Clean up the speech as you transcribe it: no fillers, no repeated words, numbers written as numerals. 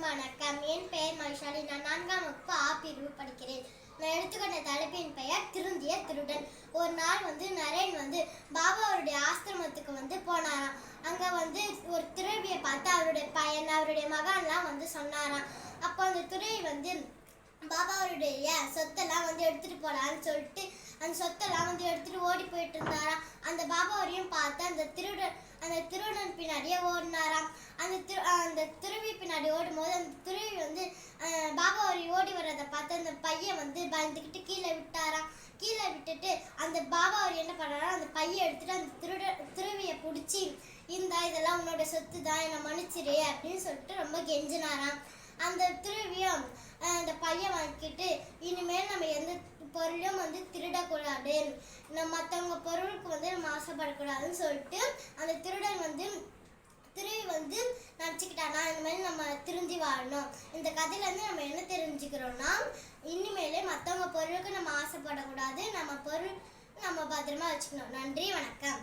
வணக்கம். என் பெயர் மகிஷாலி. நான் 4ஆம் வகுப்பு ஆ பிரிவு படிக்கிறேன். நான் எடுத்துக்கொண்ட தலைப்பின் பெயர் திருந்திய திருடன். ஒரு நாள் நரேன் பாபாவுடைய ஆசிரமத்துக்கு போனாராம். அங்க ஒரு துறவியை பார்த்து அவருடைய பையன் அவருடைய மகன்லாம் சொன்னாராம். அப்போ அந்த துறவி பாபாவுடைய சொத்தெல்லாம் எடுத்துட்டு போலான்னு சொல்லிட்டு அந்த சொத்தெல்லாம் எடுத்துட்டு ஓடி போயிட்டு இருந்தாராம். அந்த பாபாவரையும் பார்த்து அந்த திருடன் பின்னாடியே ஓடினாராம். அந்த துறவி பின்னாடி ஓடும்போது அந்த துறவி பாபாவரி ஓடி வர்றதை பார்த்து அந்த பையன் பயந்துக்கிட்டு கீழே விட்டாராம். கீழே விட்டுட்டு அந்த பாபாவரி என்ன பண்ணாரா, அந்த பையை எடுத்துட்டு அந்த துறவியை பிடிச்சி இதெல்லாம் உன்னோட சொத்து தான், என்னை மன்னிச்சிரு அப்படின்னு சொல்லிட்டு ரொம்ப கெஞ்சினாராம். அந்த துறவியும் அந்த பையன் வாங்கிக்கிட்டு இனிமேல் நம்ம எந்த பொருளும் திருடக்கூடாது, நம்ம மற்றவங்க பொருளுக்கு நம்ம ஆசைப்படக்கூடாதுன்னு சொல்லிட்டு அந்த திருடன் துறவி நினச்சிக்கிட்டானா, இந்த மாதிரி நம்ம திருந்தி வாழணும். இந்த கதையிலேருந்து நம்ம என்ன தெரிஞ்சுக்கிறோம்னா, இனிமேலே மற்றவங்க பொருளுக்கு நம்ம ஆசைப்படக்கூடாது, நம்ம பொருள் நம்ம பத்திரமா வச்சுக்கணும். நன்றி, வணக்கம்.